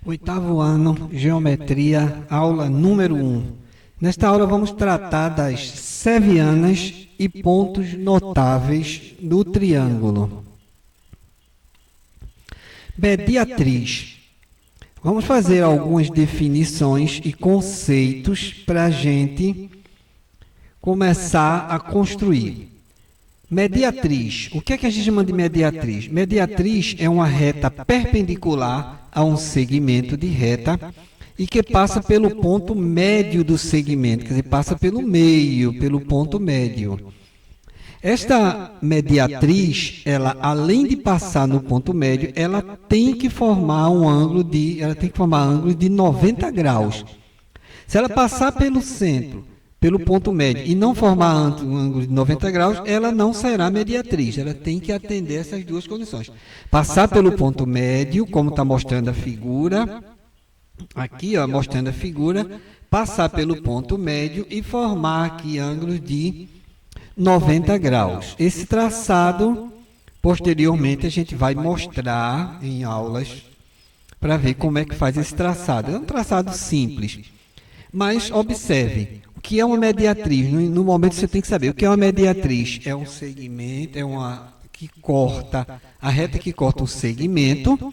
Oitavo ano, Geometria, aula número 1. Nesta aula vamos tratar das sevianas e pontos notáveis do triângulo. Mediatriz. Vamos fazer algumas definições e conceitos para a gente começar a construir. Mediatriz. O que é que a gente chama de mediatriz? Mediatriz é uma reta perpendicular a um segmento de reta e que passa pelo ponto médio do segmento, quer dizer, passa pelo meio, pelo ponto médio. Esta mediatriz, ela, além de passar no ponto médio, ela tem que formar ângulo de 90 graus. Se ela passar pelo centro, pelo ponto médio, e não formar um ângulo de 90 graus, ela não será mediatriz. Ela tem que atender essas duas condições. Passar pelo ponto médio, como está mostrando a figura, aqui, ó, mostrando a figura, passar pelo ponto médio e formar aqui ângulos de 90 graus. Esse traçado, posteriormente, a gente vai mostrar em aulas para ver como é que faz esse traçado. É um traçado simples, mas observe, o que é uma mediatriz? No momento você tem que saber o que é uma mediatriz. É um segmento, a reta que corta um segmento,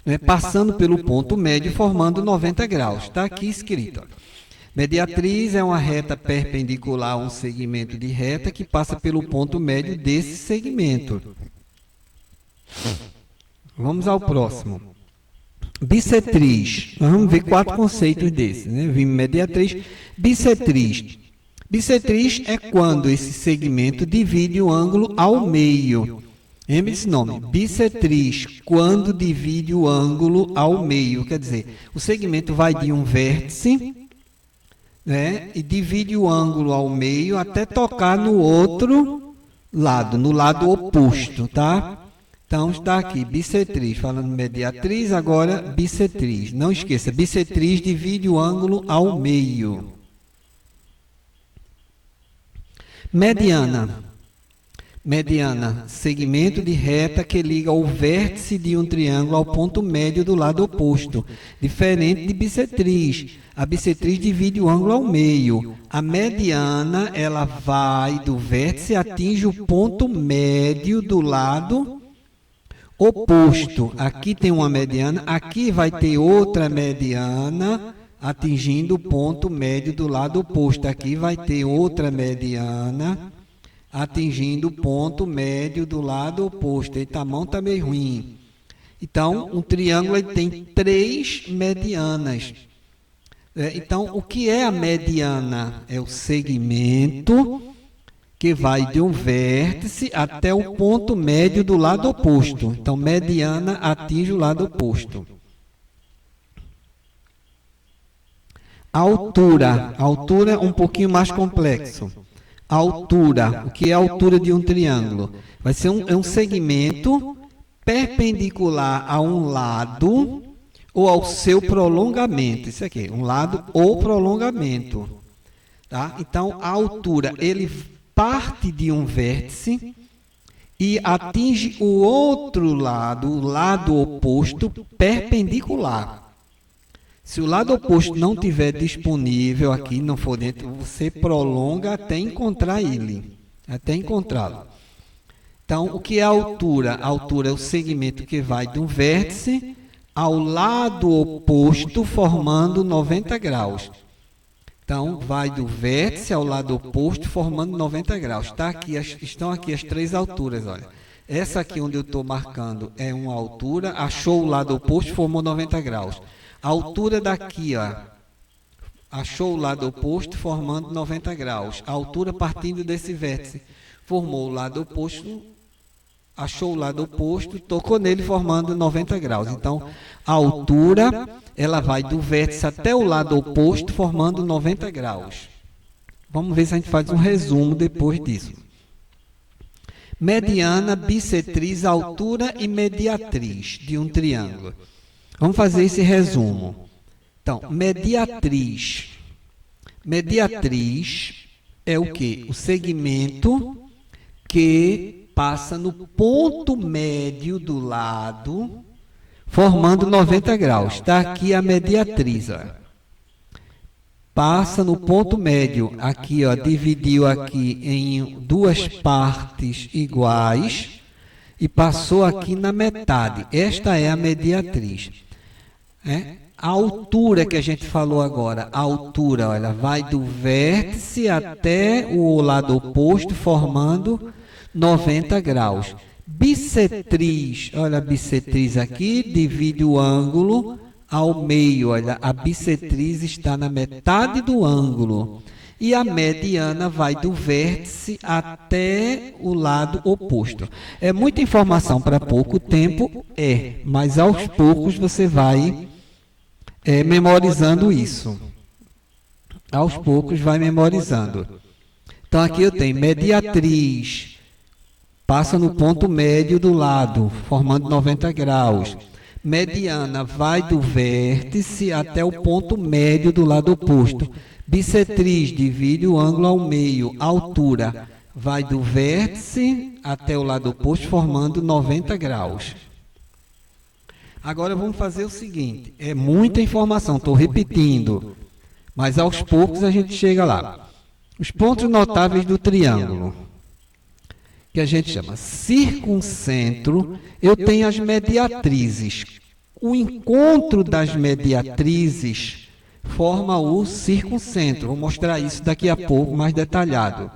né, passando pelo ponto médio, formando 90 graus. Está aqui escrito. Mediatriz é uma reta perpendicular a um segmento de reta que passa pelo ponto médio desse segmento. Vamos ao próximo. Bissetriz. Nós vamos ver 4 conceitos desses, né? Vimos mediatriz. Bissetriz. Bissetriz é quando esse segmento divide o ângulo ao meio. Lembre esse nome, bissetriz, quando divide o ângulo ao meio. Quer dizer, o segmento vai de um vértice, né, e divide o ângulo ao meio até tocar no outro lado, no lado oposto, tá? Então, está aqui, bissetriz, falando mediatriz, agora bissetriz. Não esqueça, bissetriz divide o ângulo ao meio. Mediana. Mediana, segmento de reta que liga o vértice de um triângulo ao ponto médio do lado oposto. Diferente de bissetriz. A bissetriz divide o ângulo ao meio. A mediana, ela vai do vértice e atinge o ponto médio do lado oposto. Aqui tem uma mediana, aqui vai ter outra mediana atingindo o ponto médio do lado oposto. Aqui vai ter outra mediana atingindo o ponto médio do lado oposto. Eita, a mão está meio ruim. Então, um triângulo ele tem 3 medianas. Então, o que é a mediana? É o segmento que vai de um vértice até o ponto médio do lado oposto. Então, mediana atinge o lado oposto. Altura. Altura é um pouquinho mais complexo. Altura. O que é a altura de um triângulo? Vai ser um segmento perpendicular a um lado ou ao seu prolongamento. Isso aqui, um lado ou prolongamento. Tá? Então, a altura, ele parte de um vértice e atinge o outro lado, o lado oposto, perpendicular. Se o lado oposto não estiver disponível aqui, não for dentro, você prolonga até encontrar ele, até encontrá-lo. Então, o que é a altura? A altura é o segmento que vai de um vértice ao lado oposto, formando 90 graus. Então, vai do vértice ao lado oposto, formando 90 graus. Estão aqui as 3 alturas, olha. Essa aqui onde eu estou marcando é uma altura, achou o lado oposto, formou 90 graus. A altura daqui, ó, achou o lado oposto, formando 90 graus. A altura partindo desse vértice, formou o lado oposto, achou o lado oposto, tocou nele, formando 90 graus. Então, a altura, ela vai do vértice até o lado oposto, formando 90 graus. Vamos ver se a gente faz um resumo depois disso. Mediana, bissetriz, altura e mediatriz de um triângulo. Vamos fazer esse resumo. Então, mediatriz. Mediatriz é o quê? O segmento que passa no ponto médio do lado, formando 90 graus. Está aqui a mediatriz, ó. Passa no ponto médio, aqui, ó, dividiu aqui em duas partes iguais e passou aqui na metade. Esta é a mediatriz. A altura que a gente falou agora, a altura, olha, vai do vértice até o lado oposto, formando 90 graus. Bissetriz, olha a bissetriz aqui, divide o ângulo ao meio, olha, a bissetriz está na metade do ângulo. E a mediana vai do vértice até o lado oposto. É muita informação para pouco tempo, mas aos poucos você vai memorizando isso. Aos poucos vai memorizando. Então aqui eu tenho mediatriz, passa no ponto médio do lado, formando 90 graus. Mediana vai do vértice até o ponto médio do lado oposto. Bissetriz divide o ângulo ao meio. Altura vai do vértice até o lado oposto, formando 90 graus. Agora vamos fazer o seguinte, é muita informação, estou repetindo, mas aos poucos a gente chega lá. Os pontos notáveis do triângulo, que a gente chama circuncentro, eu tenho as mediatrizes. O encontro das mediatrizes forma o circuncentro. Vou mostrar isso daqui a pouco, mais detalhado.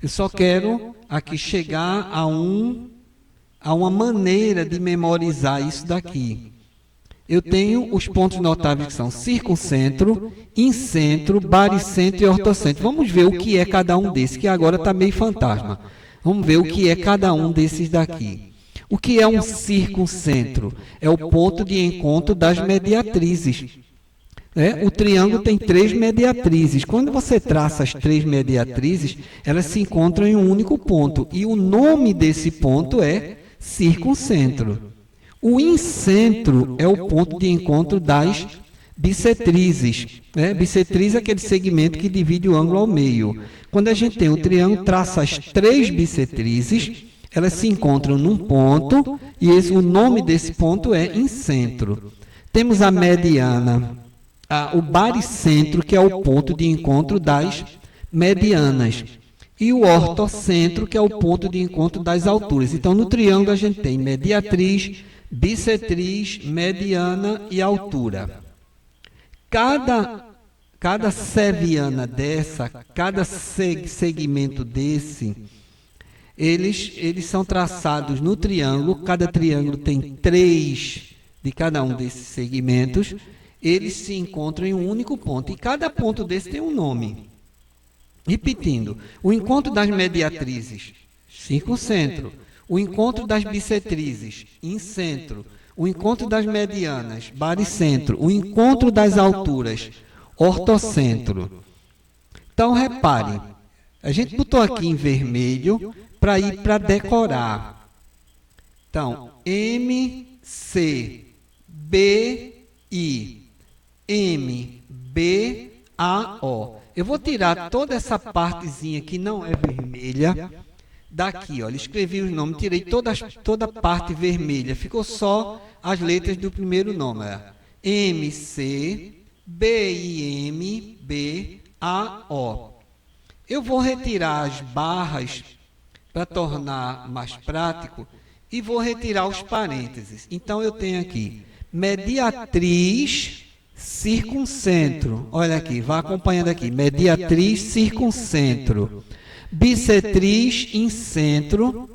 Eu só quero aqui chegar a uma maneira de memorizar isso daqui. Eu tenho os pontos notáveis que são circuncentro, incentro, baricentro e ortocentro. Vamos ver o que é cada um desses, que agora está meio fantasma. Vamos ver o que é cada um desses daqui. O que é um circuncentro? É o ponto de encontro das mediatrizes. O triângulo tem 3 mediatrizes. Quando você traça as 3 mediatrizes, elas se encontram em um único ponto. E o nome desse ponto é circuncentro. O incentro é o ponto de encontro das bissetrizes. Bissetriz é aquele segmento que divide o ângulo ao meio. Quando a gente tem o triângulo, traça as 3 bissetrizes, elas se encontram num ponto, e o nome desse ponto é incentro. Temos a mediana, o baricentro, que é o ponto de encontro das medianas, e o ortocentro, que é o ponto de encontro das alturas. Então, no triângulo, a gente tem mediatriz, bissetriz, mediana e altura. Cada seviana dessa, cada segmento desse, eles são traçados no triângulo. Cada triângulo tem 3 de cada um desses segmentos. Eles se encontram em um único ponto. E cada ponto desse tem um nome. Repetindo, o encontro das mediatrizes, circuncentro. O encontro das bissetrizes, incentro. O encontro das medianas, baricentro. O encontro das alturas, ortocentro. Então, repare, a gente botou aqui em vermelho para ir para decorar. Então, M, C, B, I, M, B, A, O. Eu vou tirar toda essa partezinha que não é vermelha daqui, olha, escrevi os nomes, tirei toda a parte vermelha, ficou só as letras do primeiro nome, M, C, B, I, M, B, A, O. Eu vou retirar as barras para tornar mais prático e vou retirar os parênteses. Então, eu tenho aqui mediatriz, circuncentro. Olha aqui, vá acompanhando aqui. Mediatriz, circuncentro. Bissetriz, incentro.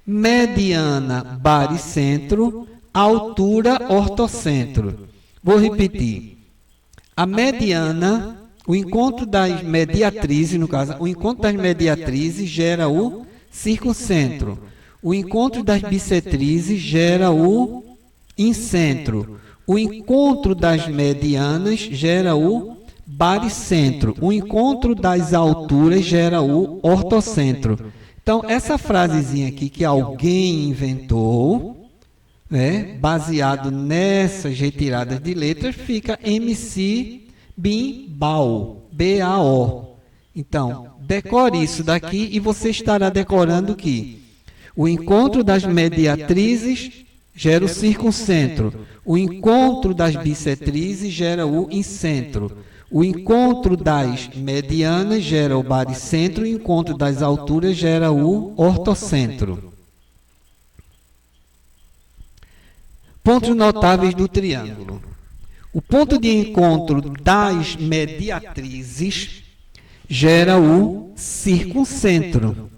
Mediana, baricentro. Altura, ortocentro. Vou repetir. A mediana, o encontro das mediatrizes, no caso, o encontro das mediatrizes gera o circuncentro. O encontro das bissetrizes gera o incentro. O encontro das medianas gera o baricentro. O encontro das alturas gera o ortocentro. Então, essa frasezinha aqui que alguém inventou, baseado nessas retiradas de letras, fica MC Bim Bao, B-A-O. Então, decore isso daqui e você estará decorando que o encontro das mediatrizes gera o circuncentro. O encontro das bissetrizes gera o incentro. O encontro das medianas gera o baricentro. O encontro das alturas gera o ortocentro. Pontos notáveis do triângulo. O ponto de encontro das mediatrizes gera o circuncentro.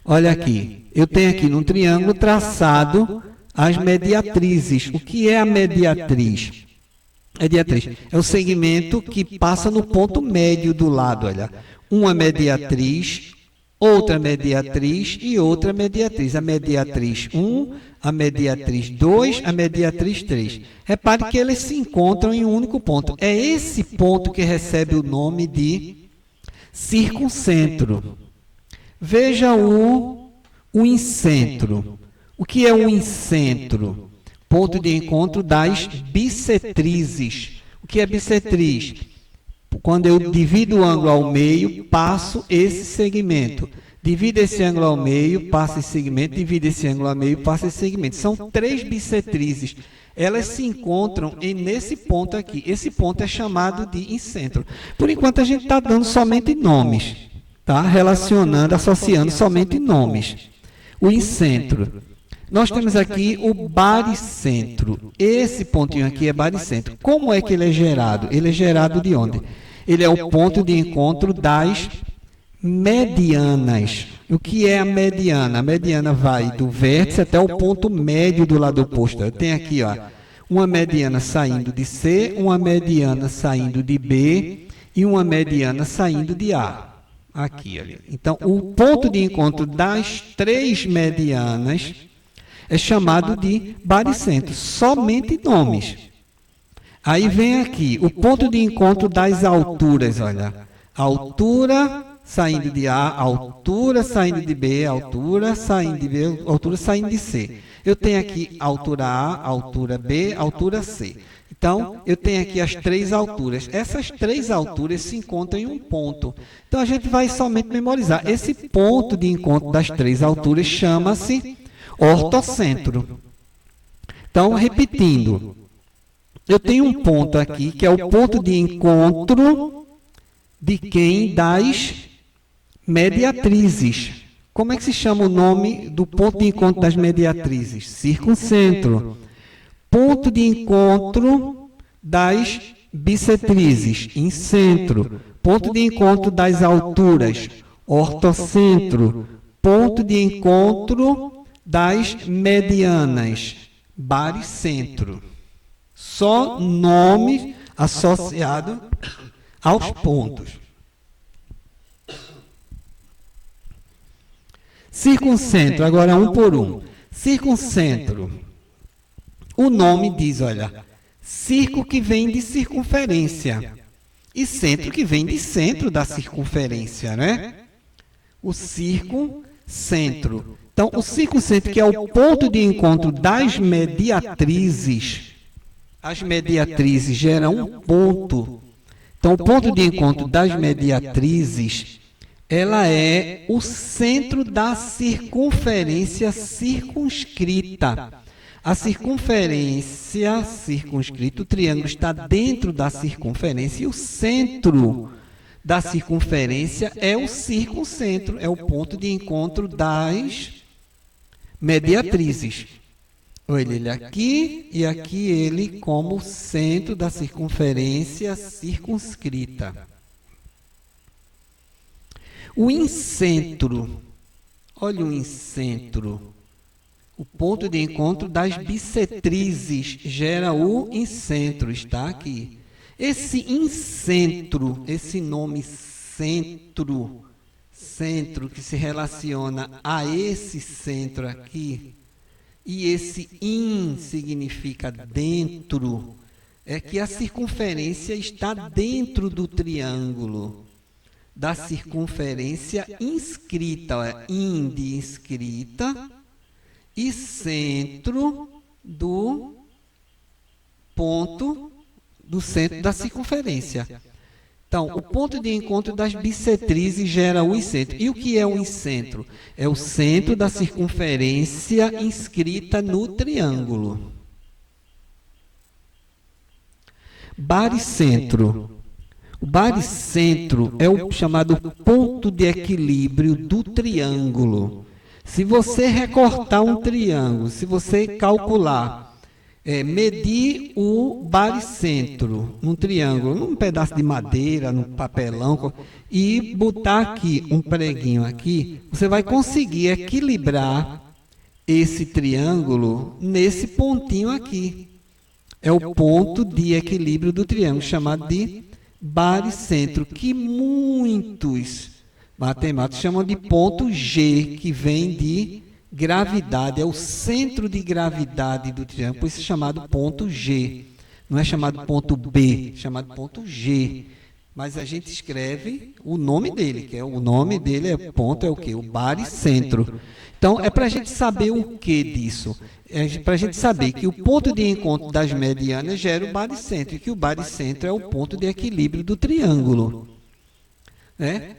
Olha aqui, eu tenho aqui no triângulo traçado as mediatrizes. O que é a mediatriz? Mediatriz é o segmento que passa no ponto médio do lado, olha. Uma mediatriz, outra mediatriz e outra mediatriz. A mediatriz 1, a mediatriz 2, a mediatriz 3. Repare que eles se encontram em um único ponto. É esse ponto que recebe o nome de circuncentro. Veja o incentro. O que é o incentro? Ponto de encontro das bissetrizes. O que é bissetriz? Quando eu divido o ângulo ao meio, passo esse segmento. Divido esse ângulo ao meio, passo esse segmento. Divido esse ângulo ao meio, passo esse segmento. São 3 bissetrizes. Elas se encontram nesse ponto aqui. Esse ponto é chamado de incentro. Por enquanto, a gente está dando somente nomes. Tá? Relacionando, associando somente nomes. O incentro. Nós temos aqui o baricentro. Esse pontinho aqui é baricentro. Como é que ele é gerado? Ele é gerado de onde? Ele é o ponto de encontro das medianas. O que é a mediana? A mediana vai do vértice até o ponto médio do lado oposto. Eu tenho aqui, ó, uma mediana saindo de C, uma mediana saindo de B e uma mediana saindo de A. Aqui, ali. Então, o ponto de encontro das 3 medianas é chamado de baricentro. Somente nomes. Aí vem aqui o ponto de encontro das alturas, olha. Altura saindo de A, altura saindo de B, altura saindo de B, altura saindo de C. Eu tenho aqui altura A, altura B, altura C. Então, eu tenho aqui as 3 alturas. Essas 3 alturas se encontram em um ponto. Então, a gente vai somente memorizar. Esse ponto de encontro das 3 alturas chama-se ortocentro. Então, repetindo. Eu tenho um ponto aqui, que é o ponto de encontro de quem? Das mediatrizes. Como é que se chama o nome do ponto de encontro das mediatrizes? Circuncentro. Ponto de encontro das bissetrizes, incentro. Ponto de encontro das alturas, ortocentro. Ponto de encontro das medianas, baricentro. Só nome associado aos pontos. Circuncentro, agora um por um. Circuncentro. O nome diz, olha, circo que vem de circunferência e centro que vem de centro da circunferência, né? O circuncentro. Então, o circuncentro, que é o ponto de encontro das mediatrizes, as mediatrizes geram um ponto. Então, o ponto de encontro das mediatrizes, ela é o centro da circunferência circunscrita. A circunferência circunscrita, o triângulo está dentro da circunferência e o centro da circunferência é o circuncentro, é o ponto de encontro das mediatrizes. Olha ele aqui e aqui ele como centro da circunferência circunscrita. O incentro, olha o incentro. O ponto de encontro das bissetrizes gera o incentro, está aqui. Esse incentro, esse nome centro, centro que se relaciona a esse centro aqui, e esse in significa dentro, é que a circunferência está dentro do triângulo, da circunferência inscrita, in de inscrita, e centro do ponto do centro da circunferência. Então, o ponto de encontro das bissetrizes gera o incentro. E o que é o incentro? É o centro da circunferência inscrita no triângulo. Baricentro. O baricentro é o chamado ponto de equilíbrio do triângulo. Se você recortar um triângulo, se você calcular, medir o baricentro num triângulo, num pedaço de madeira, num papelão, e botar aqui um preguinho aqui, você vai conseguir equilibrar esse triângulo nesse pontinho aqui. É o ponto de equilíbrio do triângulo, chamado de baricentro, que muitos matemáticos chamam de ponto G, que vem de gravidade, é o centro de gravidade do triângulo, por isso é chamado ponto G. Não é chamado ponto B, é chamado ponto G. Mas a gente escreve o nome dele, que é o nome dele é ponto, é o quê? O baricentro. Então, é para a gente saber o que disso? É para a gente saber que o ponto de encontro das medianas gera o baricentro, e que o baricentro é o ponto de equilíbrio do triângulo.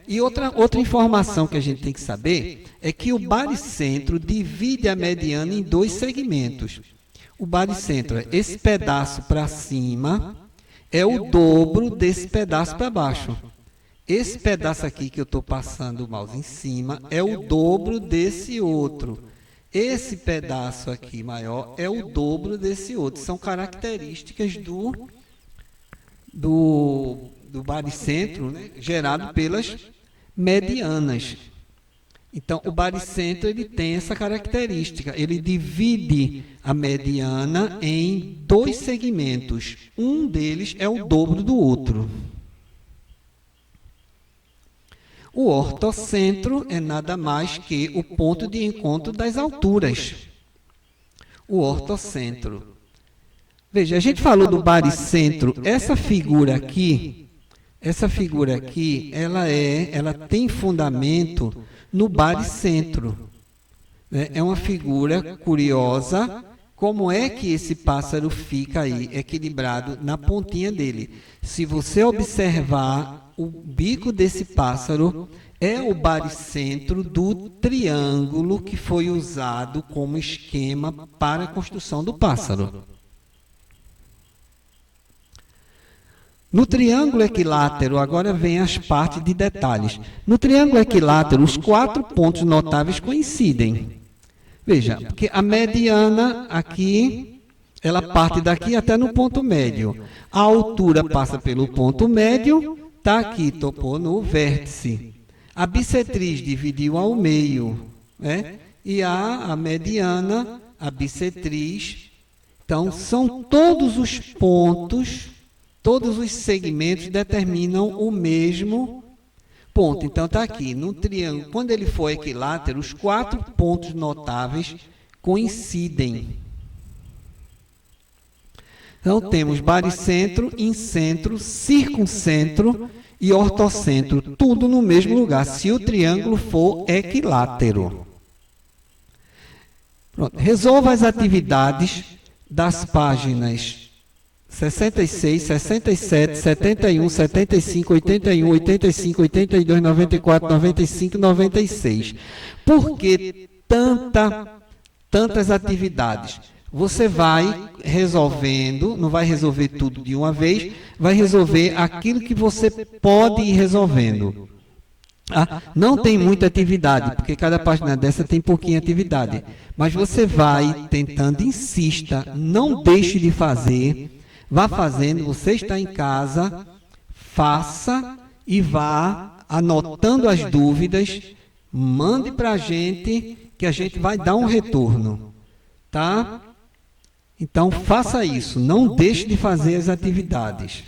E outra informação que a gente tem que saber é que o baricentro divide a mediana em dois segmentos. O baricentro é esse pedaço para cima, é o dobro desse pedaço para baixo. Esse pedaço aqui que eu estou passando o mouse em cima é o dobro desse outro. Esse pedaço aqui maior é o dobro desse outro. São características do baricentro, né, gerado pelas medianas. Então, o baricentro ele tem essa característica. Ele divide a mediana em dois segmentos. Um deles é o dobro do outro. O ortocentro é nada mais que o ponto de encontro das alturas. O ortocentro. Veja, a gente falou do baricentro. Essa figura aqui, ela tem fundamento no baricentro. É uma figura curiosa. Como é que esse pássaro fica aí equilibrado na pontinha dele? Se você observar, o bico desse pássaro é o baricentro do triângulo que foi usado como esquema para a construção do pássaro. No triângulo equilátero, agora vem as partes de detalhes. No triângulo equilátero, os 4 pontos notáveis coincidem. Veja, porque a mediana aqui, ela parte daqui até no ponto médio. A altura passa pelo ponto médio, está aqui, topou no vértice. A bissetriz dividiu ao meio, e a mediana, a bissetriz. Então, são todos os pontos, todos os segmentos determinam o mesmo ponto. Então, está aqui, no triângulo, quando ele for equilátero, os 4 pontos notáveis coincidem. Então, temos baricentro, incentro, circuncentro e ortocentro, tudo no mesmo lugar, se o triângulo for equilátero. Pronto. Resolva as atividades das páginas 66, 67, 71, 75, 81, 85, 82, 94, 95 e 96. Por que tantas atividades? Você vai resolvendo, não vai resolver tudo de uma vez, vai resolver aquilo que você pode ir resolvendo. Não tem muita atividade, porque cada página dessa tem pouquinha atividade. Mas você vai tentando, insista, não deixe de fazer, vá fazendo, você está em casa, faça e vá anotando as dúvidas, mande para a gente, que a gente vai dar um retorno, tá? Então, faça isso, não deixe de fazer as atividades.